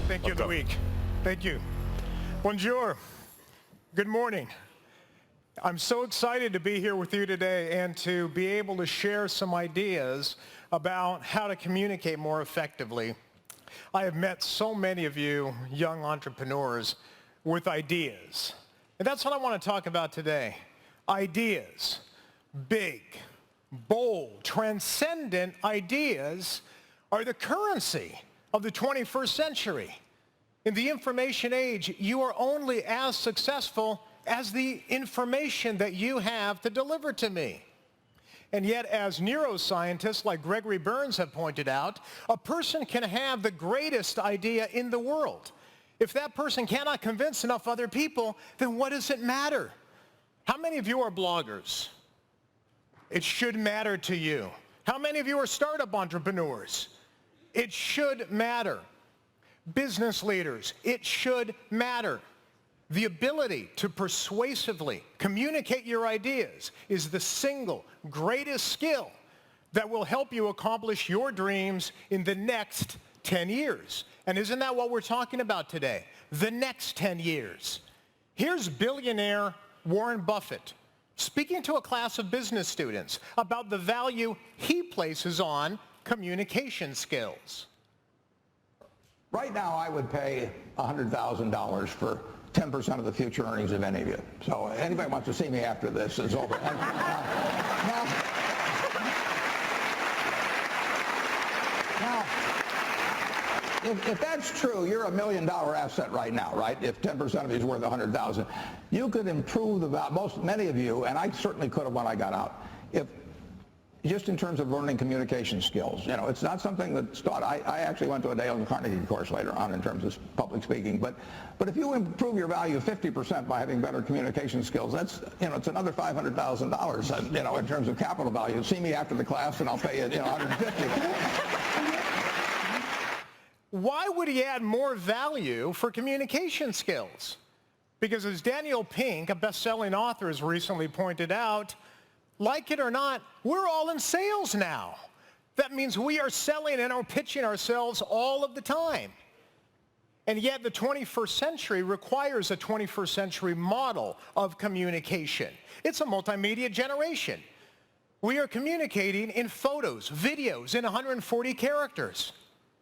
Thank you, Loic. Thank you. Bonjour. Good morning. I'm so excited to be here with you today and to be able to share some ideas about how to communicate more effectively. I have met so many of you young entrepreneurs with ideas. And that's what I want to talk about today. Ideas. Big, bold, transcendent ideas are the currency of the 21st century. In the information age, you are only as successful as the information that you have to deliver to me. And yet, as neuroscientists like Gregory Burns have pointed out, a person can have the greatest idea in the world. If that person cannot convince enough other people, then what does it matter? How many of you are bloggers? It should matter to you. How many of you are startup entrepreneurs? It should matter. Business leaders, it should matter. The ability to persuasively communicate your ideas is the single greatest skill that will help you accomplish your dreams in the next 10 years. And isn't that what we're talking about today? The next 10 years. Here's billionaire Warren Buffett speaking to a class of business students about the value he places on communication skills. Right now, I would pay $100,000 for 10% of the future earnings of any of you. So anybody wants to see me after this is over. Now, if that's true, you're $1 million asset right now, right? If 10% of you is worth $100,000, you could improve the value. Many of you, and I certainly could have when I got out, if just in terms of learning communication skills. You know, it's not something that's taught. I actually went to a Dale Carnegie course later on in terms of public speaking. But if you improve your value 50% by having better communication skills, that's, you know, it's another $500,000, you know, in terms of capital value. See me after the class and I'll pay you, you know, $150. Why would he add more value for communication skills? Because as Daniel Pink, a best-selling author, has recently pointed out, like it or not, we're all in sales now. That means we are selling and are pitching ourselves all of the time. And yet the 21st century requires a 21st century model of communication. It's a multimedia generation. We are communicating in photos, videos, in 140 characters.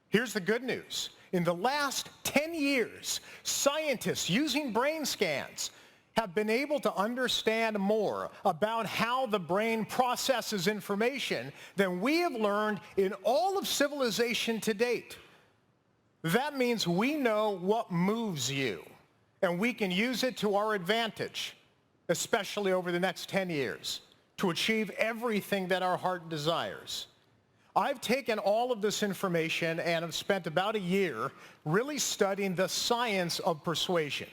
Here's the good news. In the last 10 years, scientists using brain scans have been able to understand more about how the brain processes information than we have learned in all of civilization to date. That means we know what moves you, and we can use it to our advantage, especially over the next 10 years, to achieve everything that our heart desires. I've taken all of this information and have spent about a year really studying the science of persuasion.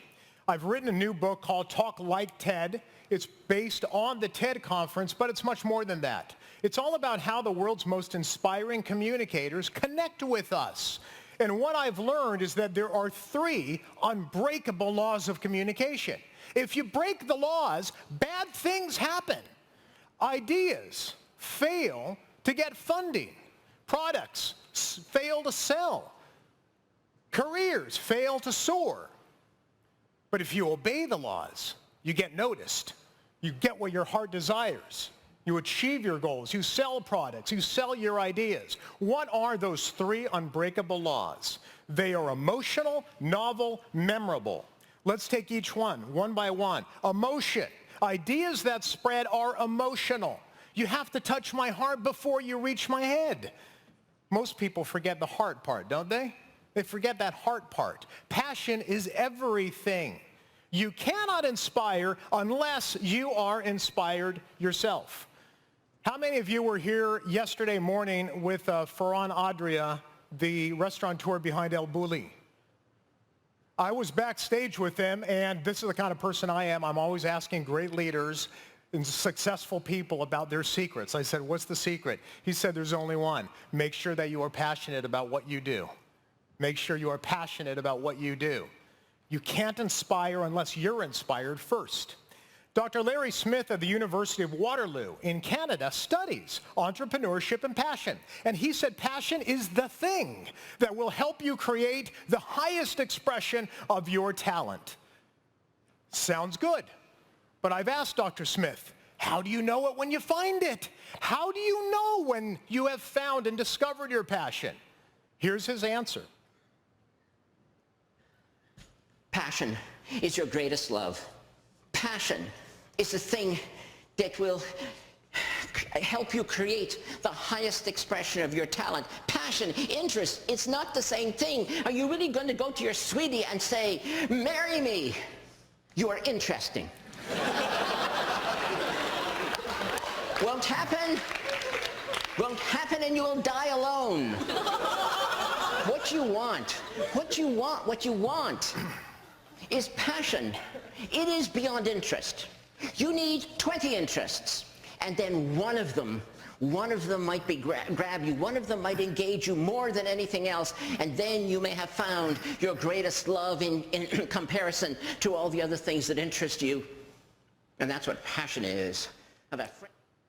I've written a new book called Talk Like TED. It's based on the TED conference, but it's much more than that. It's all about how the world's most inspiring communicators connect with us. And what I've learned is that there are 3 unbreakable laws of communication. If you break the laws, bad things happen. Ideas fail to get funding. Products fail to sell. Careers fail to soar. But if you obey the laws, you get noticed. You get what your heart desires. You achieve your goals. You sell products. You sell your ideas. What are those 3 unbreakable laws? They are emotional, novel, memorable. Let's take each one by one. Emotion. Ideas that spread are emotional. You have to touch my heart before you reach my head. Most people forget the heart part, don't they? They forget that heart part. Passion is everything. You cannot inspire unless you are inspired yourself. How many of you were here yesterday morning with Ferran Adria, the restaurateur behind El Bulli? I was backstage with him, and this is the kind of person I am. I'm always asking great leaders and successful people about their secrets. I said, what's the secret? He said, there's only one. Make sure that you are passionate about what you do. Make sure you are passionate about what you do. You can't inspire unless you're inspired first. Dr. Larry Smith of the University of Waterloo in Canada studies entrepreneurship and passion. And he said passion is the thing that will help you create the highest expression of your talent. Sounds good. But I've asked Dr. Smith, how do you know it when you find it? How do you know when you have found and discovered your passion? Here's his answer. Passion is your greatest love. Passion is the thing that will help you create the highest expression of your talent. Passion, interest, it's not the same thing. Are you really going to go to your sweetie and say, marry me? You are interesting. Won't happen. Won't happen, and you will die alone. What you want is passion. It is beyond interest. You need 20 interests, and then one of them might be grab you. One of them might engage you more than anything else, and then you may have found your greatest love in comparison to all the other things that interest you. And that's what passion is.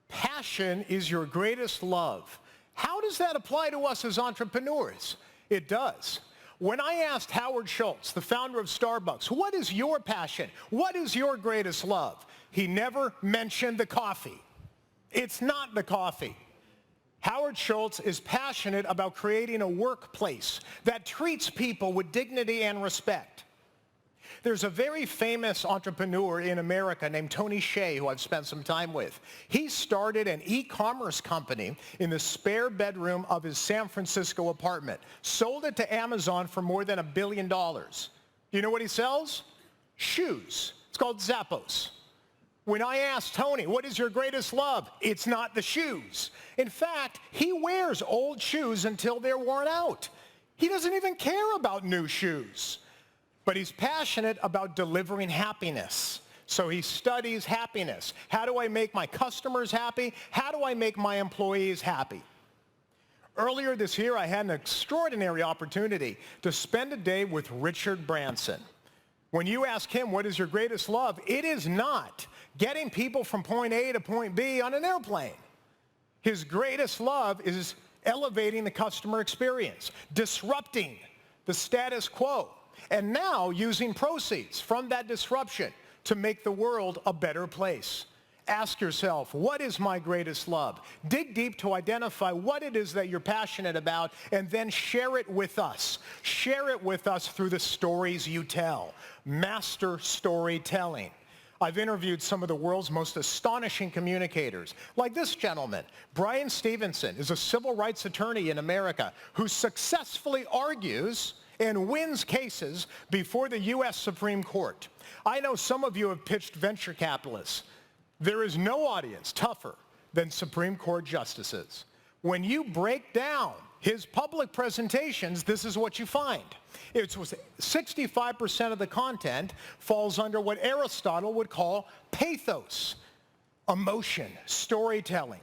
Passion is your greatest love. How does that apply to us as entrepreneurs? It does. When I asked Howard Schultz, the founder of Starbucks, what is your passion? What is your greatest love? He never mentioned the coffee. It's not the coffee. Howard Schultz is passionate about creating a workplace that treats people with dignity and respect. There's a very famous entrepreneur in America named Tony Hsieh, who I've spent some time with. He started an e-commerce company in the spare bedroom of his San Francisco apartment, sold it to Amazon for more than $1 billion. Do you know what he sells? Shoes. It's called Zappos. When I asked Tony, what is your greatest love? It's not the shoes. In fact, he wears old shoes until they're worn out. He doesn't even care about new shoes. But he's passionate about delivering happiness. So he studies happiness. How do I make my customers happy? How do I make my employees happy? Earlier this year, I had an extraordinary opportunity to spend a day with Richard Branson. When you ask him, what is your greatest love? It is not getting people from point A to point B on an airplane. His greatest love is elevating the customer experience, disrupting the status quo, and now using proceeds from that disruption to make the world a better place. Ask yourself, what is my greatest love? Dig deep to identify what it is that you're passionate about, and then share it with us. Share it with us through the stories you tell. Master storytelling. I've interviewed some of the world's most astonishing communicators, like this gentleman. Brian Stevenson is a civil rights attorney in America who successfully argues and wins cases before the U.S. Supreme Court. I know some of you have pitched venture capitalists. There is no audience tougher than Supreme Court justices. When you break down his public presentations, this is what you find. It's 65% of the content falls under what Aristotle would call pathos, emotion, storytelling.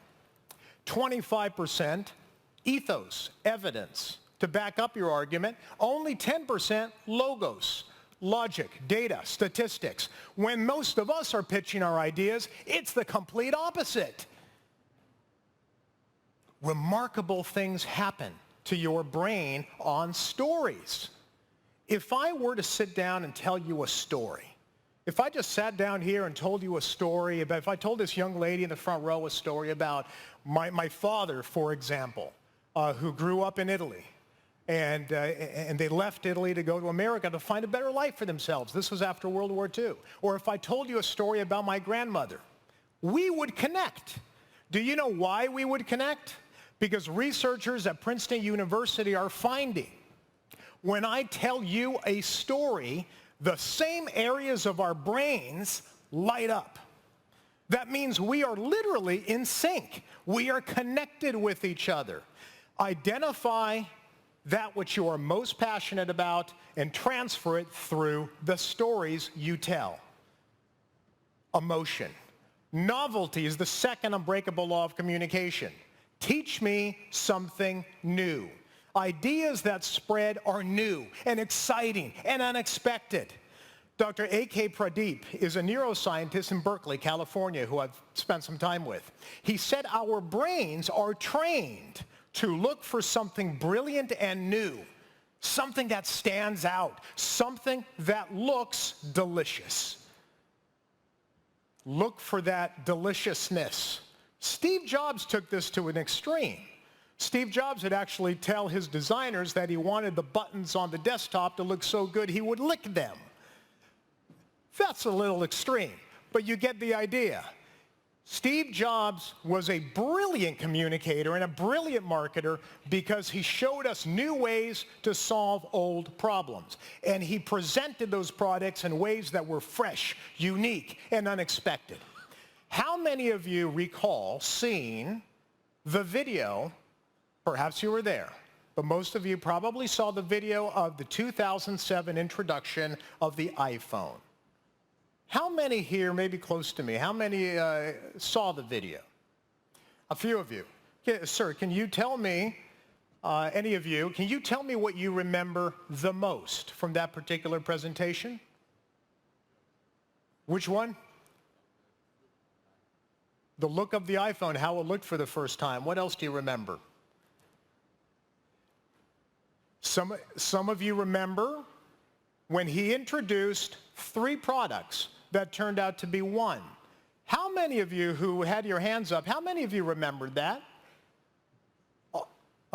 25% ethos, evidence, to back up your argument. Only 10% logos, logic, data, statistics. When most of us are pitching our ideas, it's the complete opposite. Remarkable things happen to your brain on stories. If I were to sit down and tell you a story, if I just sat down here and told you a story about, if I told this young lady in the front row a story about my father, for example, who grew up in Italy, and they left Italy to go to America to find a better life for themselves. This was after World War II. Or if I told you a story about my grandmother, we would connect. Do you know why we would connect? Because researchers at Princeton University are finding when I tell you a story, the same areas of our brains light up. That means we are literally in sync. We are connected with each other. Identify that which you are most passionate about and transfer it through the stories you tell. Emotion. Novelty is the second unbreakable law of communication. Teach me something new. Ideas that spread are new and exciting and unexpected. Dr. A.K. Pradeep is a neuroscientist in Berkeley, California, who I've spent some time with. He said our brains are trained to look for something brilliant and new, something that stands out, something that looks delicious. Look for that deliciousness. Steve Jobs took this to an extreme. Steve Jobs would actually tell his designers that he wanted the buttons on the desktop to look so good he would lick them. That's a little extreme, but you get the idea. Steve Jobs was a brilliant communicator and a brilliant marketer because he showed us new ways to solve old problems. And he presented those products in ways that were fresh, unique, and unexpected. How many of you recall seeing the video, perhaps you were there, but most of you probably saw the video of the 2007 introduction of the iPhone? How many here, maybe close to me, how many saw the video? A few of you. Okay, sir, can you tell me, any of you, can you tell me what you remember the most from that particular presentation? Which one? The look of the iPhone, how it looked for the first time. What else do you remember? Some of you remember when he introduced 3 products that turned out to be 1. How many of you who had your hands up, how many of you remembered that?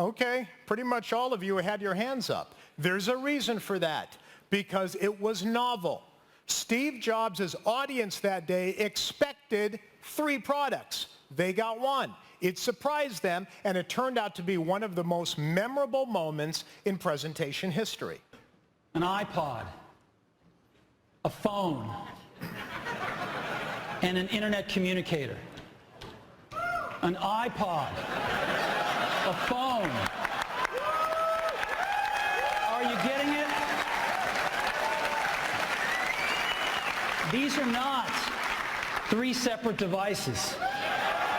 Okay, pretty much all of you had your hands up. There's a reason for that, because it was novel. Steve Jobs' audience that day expected 3 products. They got 1. It surprised them, and it turned out to be one of the most memorable moments in presentation history. An iPod, a phone, and an internet communicator. An iPod, a phone. Are you getting it? These are not 3 separate devices.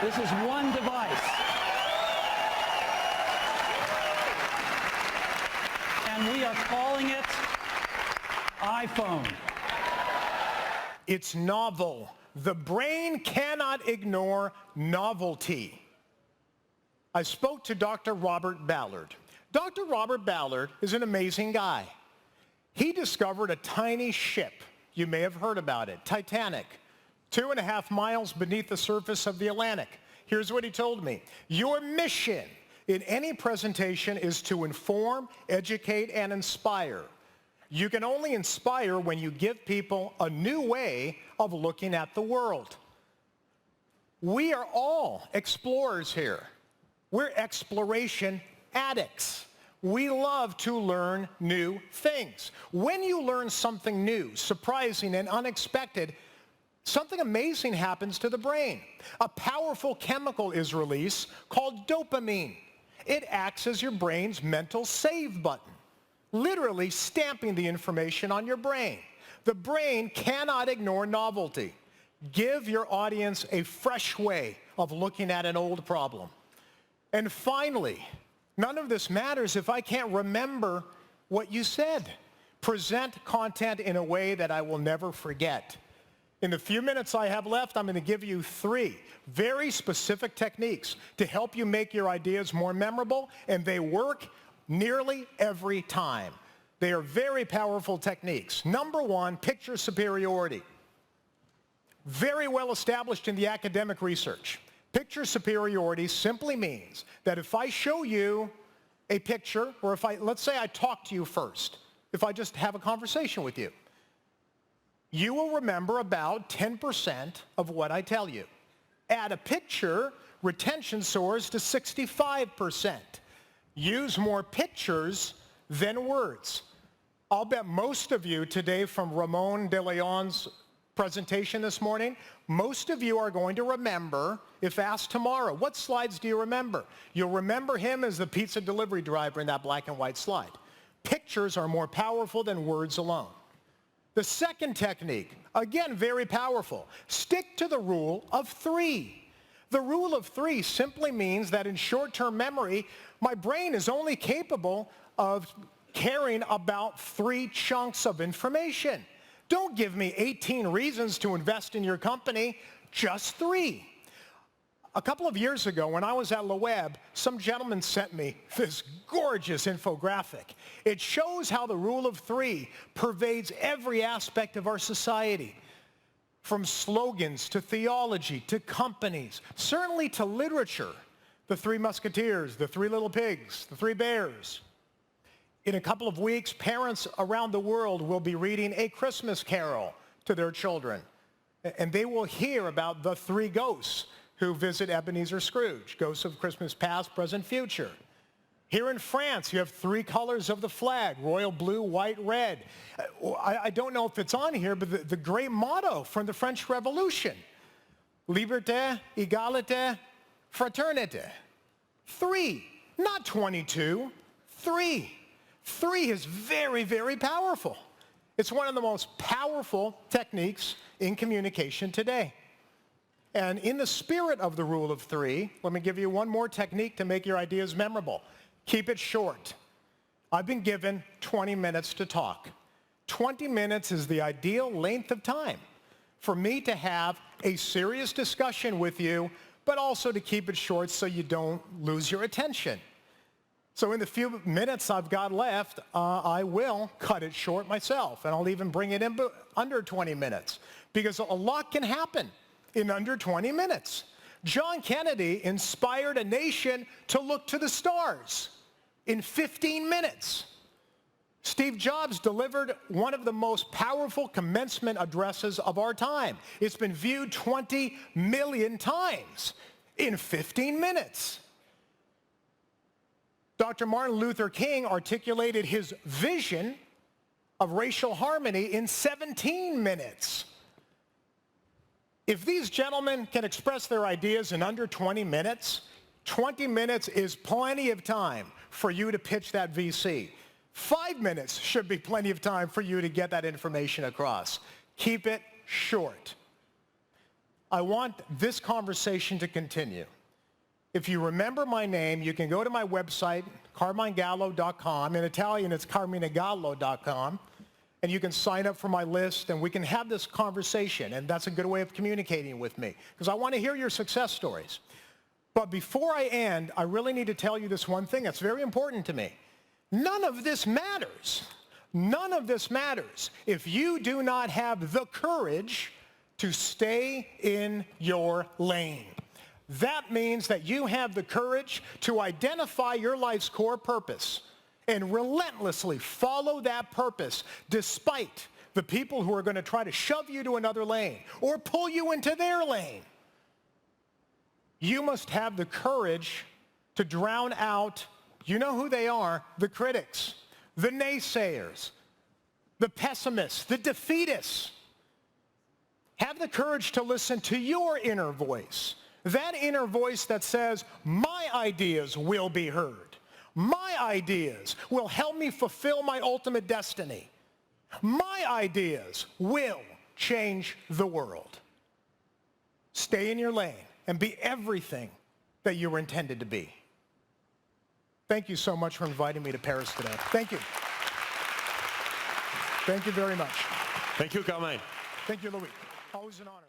This is one device. And we are calling it iPhone. It's novel. The brain cannot ignore novelty. I spoke to Dr. Robert Ballard. Dr. Robert Ballard is an amazing guy. He discovered a tiny ship. You may have heard about it, Titanic, 2.5 miles beneath the surface of the Atlantic. Here's what he told me. Your mission in any presentation is to inform, educate, and inspire. You can only inspire when you give people a new way of looking at the world. We are all explorers here. We're exploration addicts. We love to learn new things. When you learn something new, surprising, and unexpected, something amazing happens to the brain. A powerful chemical is released called dopamine. It acts as your brain's mental save button, literally stamping the information on your brain. The brain cannot ignore novelty. Give your audience a fresh way of looking at an old problem. And finally, none of this matters if I can't remember what you said. Present content in a way that I will never forget. In the few minutes I have left, I'm going to give you 3 very specific techniques to help you make your ideas more memorable, and they work nearly every time. They are very powerful techniques. Number 1, picture superiority. Very well established in the academic research. Picture superiority simply means that if I show you a picture, or let's say I talk to you first, if I just have a conversation with you, you will remember about 10% of what I tell you. Add a picture, retention soars to 65%. Use more pictures than words. I'll bet most of you today, from Ramon de Leon's presentation this morning, most of you are going to remember, if asked tomorrow, what slides do you remember? You'll remember him as the pizza delivery driver in that black and white slide. Pictures are more powerful than words alone. The second technique, again, very powerful. Stick to the rule of 3. The rule of 3 simply means that in short-term memory, my brain is only capable of carrying about 3 chunks of information. Don't give me 18 reasons to invest in your company, just 3. A couple of years ago, when I was at LeWeb, some gentleman sent me this gorgeous infographic. It shows how the rule of 3 pervades every aspect of our society, from slogans to theology to companies, certainly to literature. The 3 Musketeers, the 3 Little Pigs, the 3 Bears. In a couple of weeks, parents around the world will be reading A Christmas Carol to their children, and they will hear about the 3 ghosts who visit Ebenezer Scrooge, ghosts of Christmas past, present, future. Here in France, you have 3 colors of the flag, royal blue, white, red. I don't know if it's on here, but the great motto from the French Revolution, liberté, égalité, fraternité. 3, not 22, 3. 3 is very, very powerful. It's one of the most powerful techniques in communication today. And in the spirit of the rule of 3, let me give you one more technique to make your ideas memorable. Keep it short. I've been given 20 minutes to talk. 20 minutes is the ideal length of time for me to have a serious discussion with you, but also to keep it short so you don't lose your attention. So in the few minutes I've got left, I will cut it short myself, and I'll even bring it in under 20 minutes, because a lot can happen in under 20 minutes. John Kennedy inspired a nation to look to the stars in 15 minutes. Steve Jobs delivered one of the most powerful commencement addresses of our time. It's been viewed 20 million times in 15 minutes. Dr. Martin Luther King articulated his vision of racial harmony in 17 minutes. If these gentlemen can express their ideas in under 20 minutes, 20 minutes is plenty of time for you to pitch that VC. 5 minutes should be plenty of time for you to get that information across. Keep it short. I want this conversation to continue. If you remember my name, you can go to my website, carminegallo.com. In Italian, it's carminegallo.com. And you can sign up for my list, and we can have this conversation. And that's a good way of communicating with me, because I want to hear your success stories. But before I end, I really need to tell you this one thing that's very important to me. None of this matters. None of this matters if you do not have the courage to stay in your lane. That means that you have the courage to identify your life's core purpose and relentlessly follow that purpose despite the people who are going to try to shove you to another lane or pull you into their lane. You must have the courage to drown out, you know who they are, the critics, the naysayers, the pessimists, the defeatists. Have the courage to listen to your inner voice, that inner voice that says, my ideas will be heard. My ideas will help me fulfill my ultimate destiny. My ideas will change the world. Stay in your lane and be everything that you were intended to be. Thank you so much for inviting me to Paris today. Thank you. Thank you very much. Thank you, Carmine. Thank you, Louis. Always an honor.